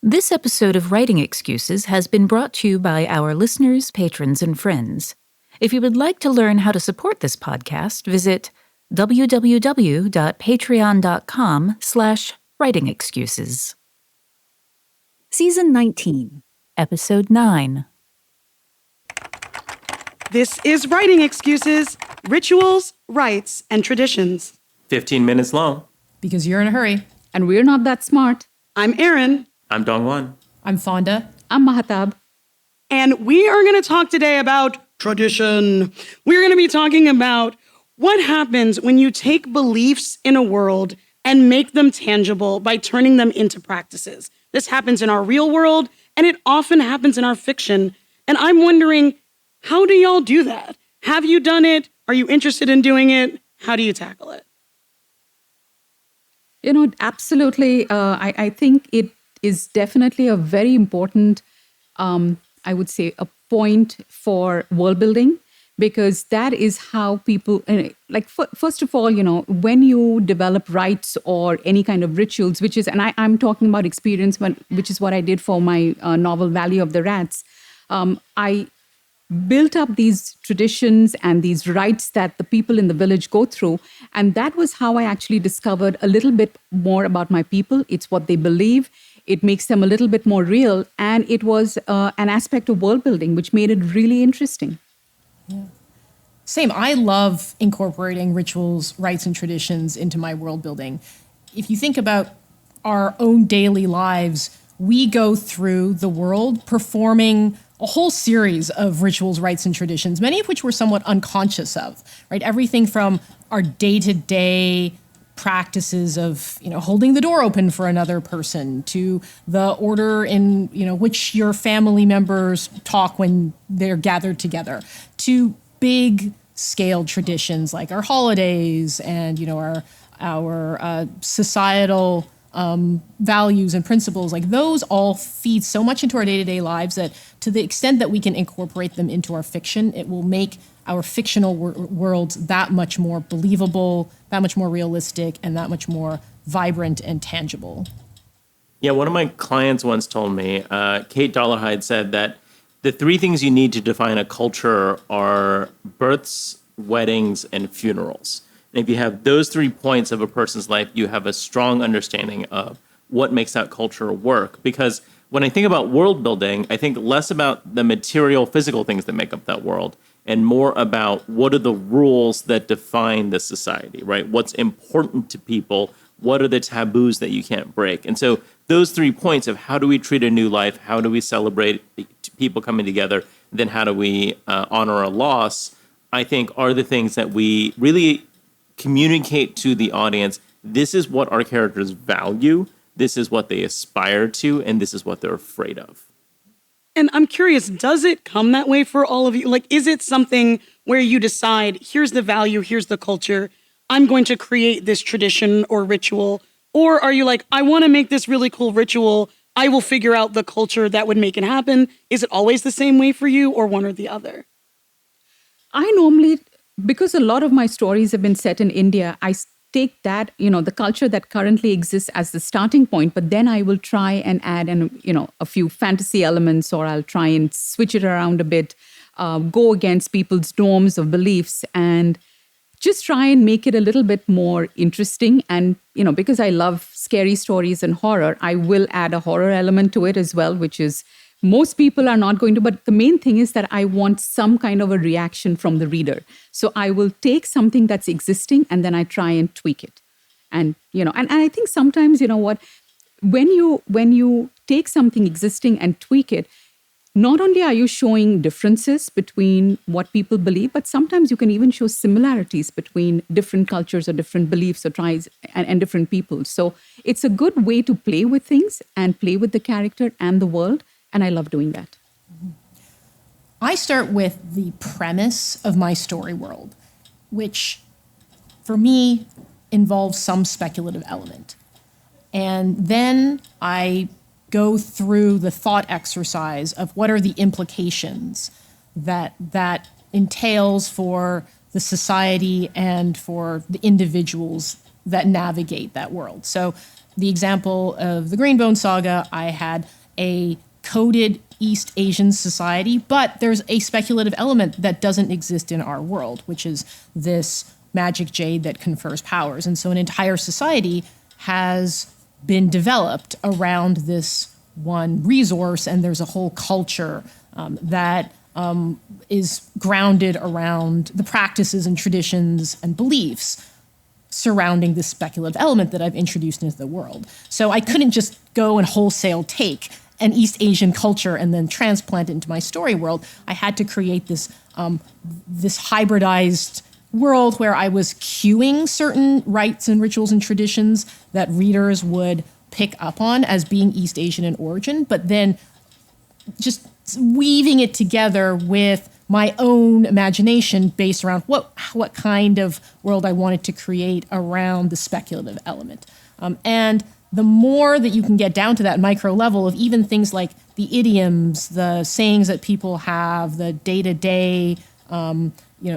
This episode of Writing Excuses has been brought to you by our listeners, patrons, and friends. If you would like to learn how to support this podcast, visit www.patreon.com/writingexcuses. Season 19, Episode 9. This is Writing Excuses, Rituals, Rites, and Traditions. 15 minutes long. Because you're in a hurry. And we're not that smart. I'm Erin. I'm DongWon. I'm Fonda. I'm Mahtab. And we are going to talk today about tradition. We're going to be talking about what happens when you take beliefs in a world and make them tangible by turning them into practices. This happens in our real world, and it often happens in our fiction. And I'm wondering, how do y'all do that? Have you done it? Are you interested in doing it? How do you tackle it? Absolutely. I think it is definitely a very important, I would say, a point for world building, because that is how people, first of all, when you develop rites or any kind of rituals, which is, and I'm talking about experience, which is what I did for my novel Valley of the Rats, I built up these traditions and these rites that the people in the village go through. And that was how I actually discovered a little bit more about my people. It's what they believe. It makes them a little bit more real. And it was an aspect of world building, which made it really interesting. Yeah. Same. I love incorporating rituals, rites, and traditions into my world building. If you think about our own daily lives, we go through the world performing a whole series of rituals, rites, and traditions, many of which we're somewhat unconscious of, right? Everything from our day-to-day practices of, holding the door open for another person, to the order in, which your family members talk when they're gathered together, to big scale traditions like our holidays and, our societal values and principles. Like, those all feed so much into our day-to-day lives that, to the extent that we can incorporate them into our fiction, it will make our fictional worlds that much more believable, that much more realistic, and that much more vibrant and tangible. Yeah, one of my clients once told me, Kate Dollarhide said that the three things you need to define a culture are births, weddings, and funerals. And if you have those 3 points of a person's life, you have a strong understanding of what makes that culture work. Because when I think about world building, I think less about the material, physical things that make up that world, and more about what are the rules that define the society, right? What's important to people? What are the taboos that you can't break? And so those 3 points of how do we treat a new life, how do we celebrate people coming together, then how do we honor a loss, I think are the things that we really communicate to the audience. This is what our characters value, this is what they aspire to, and this is what they're afraid of. And I'm curious, does it come that way for all of you? Like, is it something where you decide, here's the value, here's the culture, I'm going to create this tradition or ritual? Or are you like, I want to make this really cool ritual, I will figure out the culture that would make it happen? Is it always the same way for you, or one or the other? I normally, because a lot of my stories have been set in India, I take that, the culture that currently exists as the starting point, but then I will try and add a few fantasy elements, or I'll try and switch it around a bit, go against people's norms or beliefs, and just try and make it a little bit more interesting. And, because I love scary stories and horror, I will add a horror element to it as well, which is most people are not going to, but the main thing is that I want some kind of a reaction from the reader. So I will take something that's existing and then I try and tweak it. And, and I think sometimes, when you take something existing and tweak it, not only are you showing differences between what people believe, but sometimes you can even show similarities between different cultures or different beliefs or tribes and different people. So it's a good way to play with things and play with the character and the world. And I love doing that. I start with the premise of my story world, which for me involves some speculative element. And then I go through the thought exercise of what are the implications that entails for the society and for the individuals that navigate that world. So the example of the Greenbone Saga, I had a coded East Asian society, but there's a speculative element that doesn't exist in our world, which is this magic jade that confers powers. And so an entire society has been developed around this one resource, and there's a whole culture that is grounded around the practices and traditions and beliefs surrounding this speculative element that I've introduced into the world. So I couldn't just go and wholesale take an East Asian culture and then transplant it into my story world. I had to create this this hybridized world where I was cueing certain rites and rituals and traditions that readers would pick up on as being East Asian in origin, but then just weaving it together with my own imagination based around what kind of world I wanted to create around the speculative element. And the more that you can get down to that micro level of even things like the idioms, the sayings that people have, the day-to-day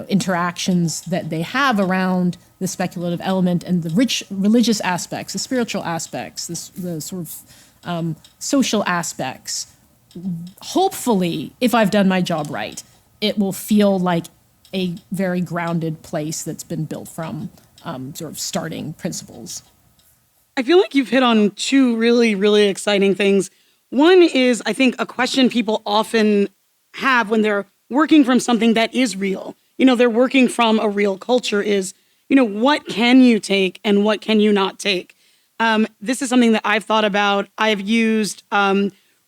interactions that they have around the speculative element and the rich religious aspects, the spiritual aspects, the sort of social aspects, hopefully, if I've done my job right, it will feel like a very grounded place that's been built from sort of starting principles. I feel like you've hit on two really, really exciting things. One is, I think, a question people often have when they're working from something that is real. They're working from a real culture is, what can you take and what can you not take? This is something that I've thought about. I've used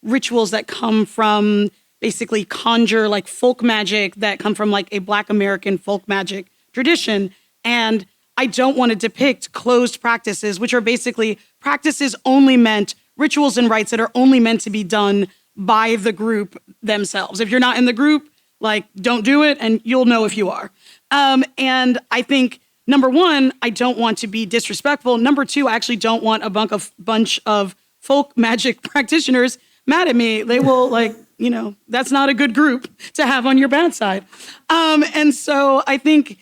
rituals that come from basically conjure like folk magic that come from like a Black American folk magic tradition. And I don't want to depict closed practices, which are basically practices only meant, rituals and rites that are only meant to be done by the group themselves. If you're not in the group, don't do it and you'll know if you are. And I think, number one, I don't want to be disrespectful. Number two, I actually don't want a bunch of folk magic practitioners mad at me. They will that's not a good group to have on your bad side. And so I think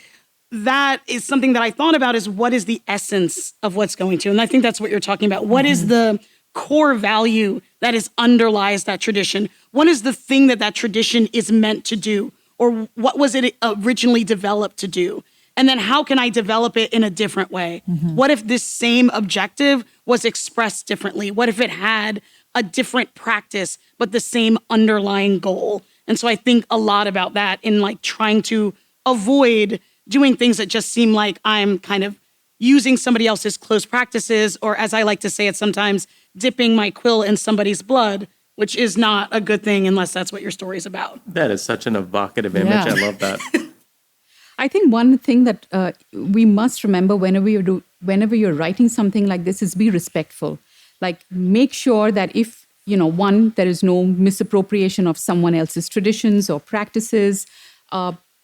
that is something that I thought about is what is the essence of what's going to, and I think that's what you're talking about. What is the core value that underlies that tradition? What is the thing that tradition is meant to do? Or what was it originally developed to do? And then how can I develop it in a different way? What if this same objective was expressed differently? What if it had a different practice, but the same underlying goal? And so I think a lot about that in trying to avoid doing things that just seem like I'm kind of using somebody else's close practices, or as I like to say it sometimes, dipping my quill in somebody's blood, which is not a good thing unless that's what your story is about. That is such an evocative image. Yeah. I love that. I think one thing that we must remember whenever you're writing something like this is be respectful. Make sure that if, one, there is no misappropriation of someone else's traditions or practices.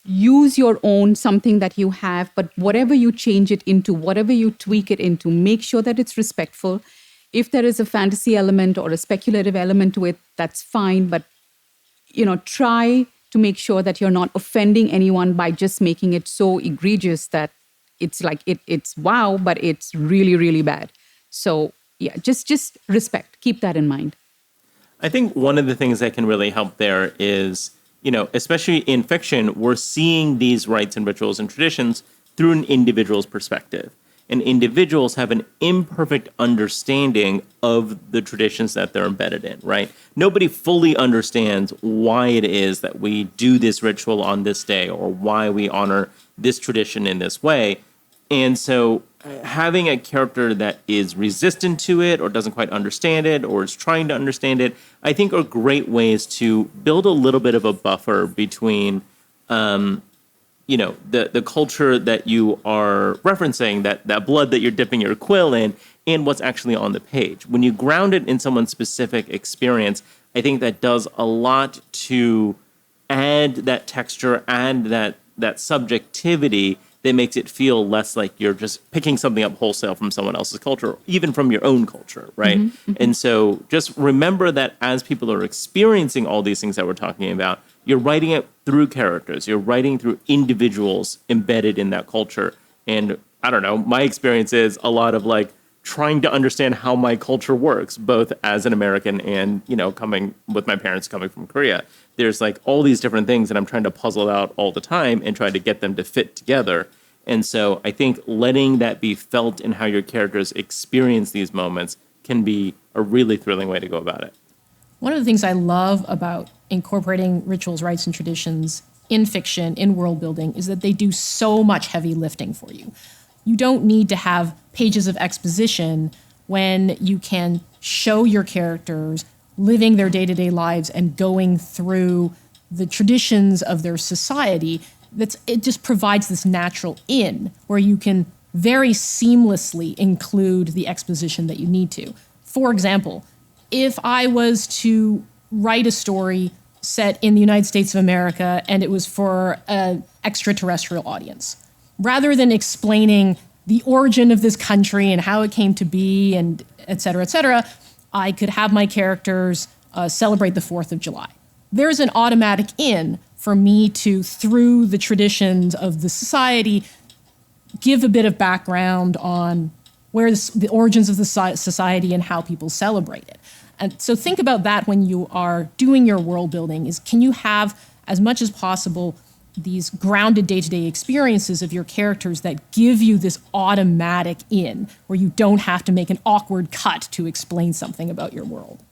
Use your own, something that you have, but whatever you change it into, whatever you tweak it into, make sure that it's respectful. If there is a fantasy element or a speculative element to it, that's fine. But, try to make sure that you're not offending anyone by just making it so egregious that it's it's wow, but it's really, really bad. So yeah, just respect. Keep that in mind. I think one of the things that can really help there is, especially in fiction, we're seeing these rites and rituals and traditions through an individual's perspective. And individuals have an imperfect understanding of the traditions that they're embedded in, right? Nobody fully understands why it is that we do this ritual on this day or why we honor this tradition in this way. And so having a character that is resistant to it or doesn't quite understand it or is trying to understand it, I think are great ways to build a little bit of a buffer between the culture that you are referencing, that blood that you're dipping your quill in, and what's actually on the page. When you ground it in someone's specific experience, I think that does a lot to add that texture, add that subjectivity that makes it feel less like you're just picking something up wholesale from someone else's culture, even from your own culture, right? Mm-hmm. And so just remember that as people are experiencing all these things that we're talking about, you're writing it through characters. You're writing through individuals embedded in that culture. And I don't know, my experience is a lot of trying to understand how my culture works, both as an American and, coming with my parents coming from Korea. There's like all these different things that I'm trying to puzzle out all the time and try to get them to fit together. And so I think letting that be felt in how your characters experience these moments can be a really thrilling way to go about it. One of the things I love about incorporating rituals, rites, and traditions in fiction, in world building, is that they do so much heavy lifting for you. You don't need to have pages of exposition when you can show your characters living their day-to-day lives and going through the traditions of their society. It just provides this natural in where you can very seamlessly include the exposition that you need to. For example, if I was to write a story set in the United States of America and it was for an extraterrestrial audience, rather than explaining the origin of this country and how it came to be and et cetera, I could have my characters celebrate the 4th of July. There's an automatic in for me to, through the traditions of the society, give a bit of background on where the origins of the society and how people celebrate it. And so think about that when you are doing your world building, is can you have, as much as possible, these grounded day-to-day experiences of your characters that give you this automatic in, where you don't have to make an awkward cut to explain something about your world.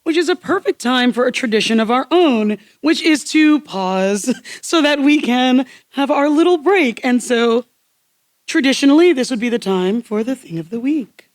Which is a perfect time for a tradition of our own, which is to pause so that we can have our little break. And so traditionally, this would be the time for the Thing of the Week.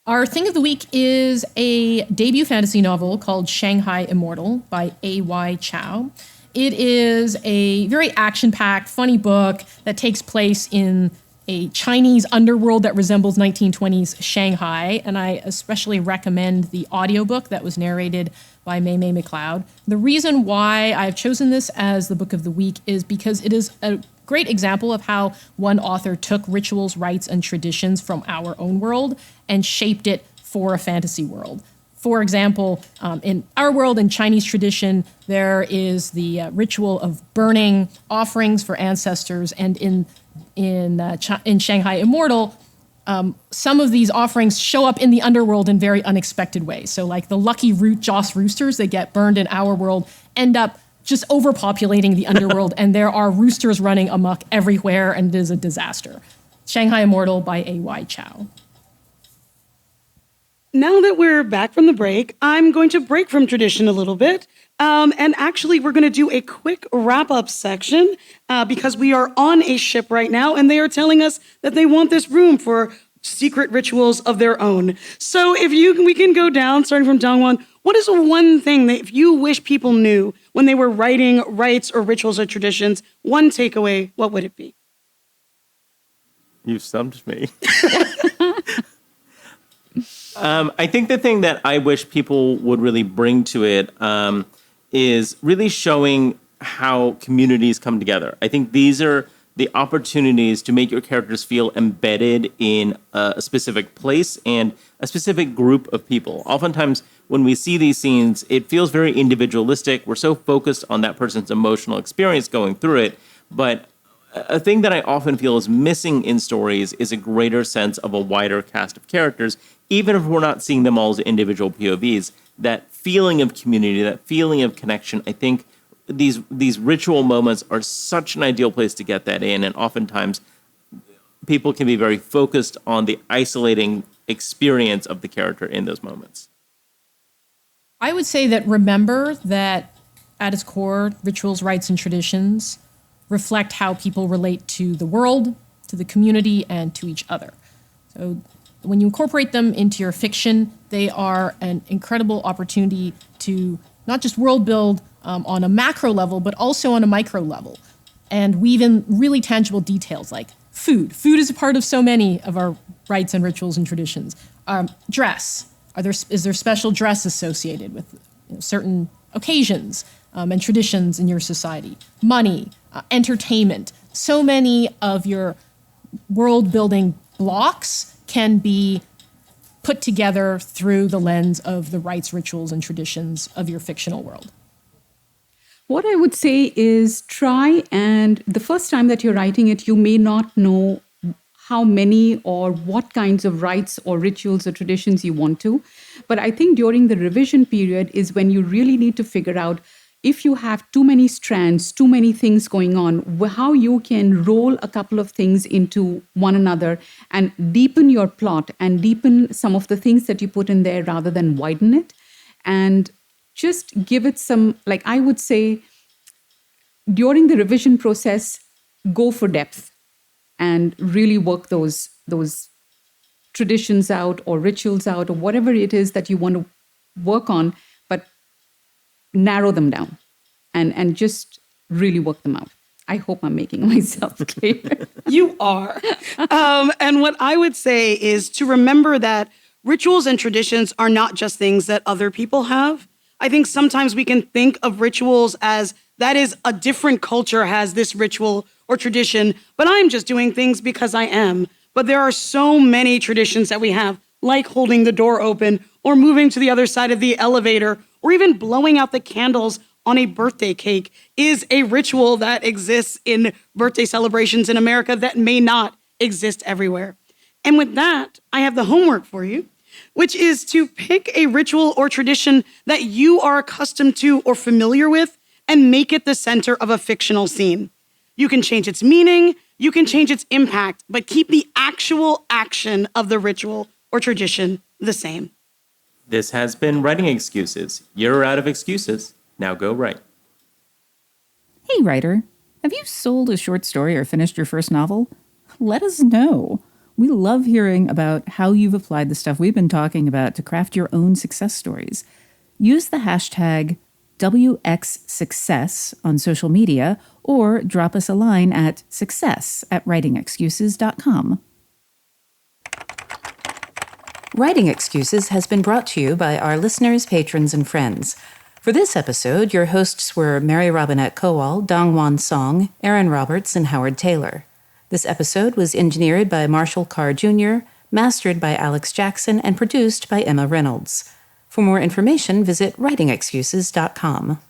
Our Thing of the Week is a debut fantasy novel called Shanghai Immortal by A.Y. Chow. It is a very action-packed, funny book that takes place in a Chinese underworld that resembles 1920s Shanghai, and I especially recommend the audiobook that was narrated by May McLeod. The reason why I've chosen this as the Book of the Week is because it is a great example of how one author took rituals, rites, and traditions from our own world and shaped it for a fantasy world. For example, in our world, in Chinese tradition, there is the ritual of burning offerings for ancestors, and in Shanghai Immortal, some of these offerings show up in the underworld in very unexpected ways. So like the lucky Joss roosters that get burned in our world end up just overpopulating the underworld, and there are roosters running amok everywhere, and it is a disaster. Shanghai Immortal by A.Y. Chow. Now that we're back from the break, I'm going to break from tradition a little bit. And actually, we're going to do a quick wrap-up section because we are on a ship right now, and they are telling us that they want this room for secret rituals of their own. So we can go down, starting from DongWon. What is one thing that if you wish people knew when they were writing rites or rituals or traditions, one takeaway, what would it be? You stumped me. I think the thing that I wish people would really bring to it is really showing how communities come together. I think these are the opportunities to make your characters feel embedded in a specific place and a specific group of people. Oftentimes, when we see these scenes, it feels very individualistic. We're so focused on that person's emotional experience going through it. But a thing that I often feel is missing in stories is a greater sense of a wider cast of characters, even if we're not seeing them all as individual POVs. That feeling of community, that feeling of connection, I think these ritual moments are such an ideal place to get that in, and oftentimes people can be very focused on the isolating experience of the character in those moments. I would say that remember that at its core, rituals, rites, and traditions reflect how people relate to the world, to the community, and to each other. So when you incorporate them into your fiction, they are an incredible opportunity to not just world build on a macro level, but also on a micro level, and weave in really tangible details like food. Food is a part of so many of our rites and rituals and traditions. Dress. Is there special dress associated with certain occasions and traditions in your society? Money, entertainment. So many of your world building blocks can be put together through the lens of the rites, rituals, and traditions of your fictional world. What I would say is try, and the first time that you're writing it, you may not know how many or what kinds of rites or rituals or traditions you want to. But I think during the revision period is when you really need to figure out, if you have too many strands, too many things going on, how you can roll a couple of things into one another and deepen your plot and deepen some of the things that you put in there rather than widen it. And just give it some, like I would say, during the revision process, go for depth and really work those traditions out or rituals out or whatever it is that you want to work on, but narrow them down and just really work them out. I hope I'm making myself clear. You are. And what I would say is to remember that rituals and traditions are not just things that other people have. I think sometimes we can think of rituals as that is a different culture has this ritual or tradition, but I'm just doing things because I am. But there are so many traditions that we have, like holding the door open or moving to the other side of the elevator or even blowing out the candles on a birthday cake is a ritual that exists in birthday celebrations in America that may not exist everywhere. And with that, I have the homework for you, which is to pick a ritual or tradition that you are accustomed to or familiar with and make it the center of a fictional scene. You can change its meaning, you can change its impact, but keep the actual action of the ritual or tradition the same. This has been Writing Excuses. You're out of excuses. Now go write. Hey, writer. Have you sold a short story or finished your first novel? Let us know. We love hearing about how you've applied the stuff we've been talking about to craft your own success stories. Use the hashtag WXSuccess on social media or drop us a line at success@writingexcuses.com. Writing Excuses has been brought to you by our listeners, patrons, and friends. For this episode, your hosts were Mary Robinette Kowal, DongWon Song, Erin Roberts, and Howard Taylor. This episode was engineered by Marshall Carr Jr., mastered by Alex Jackson, and produced by Emma Reynolds. For more information, visit writingexcuses.com.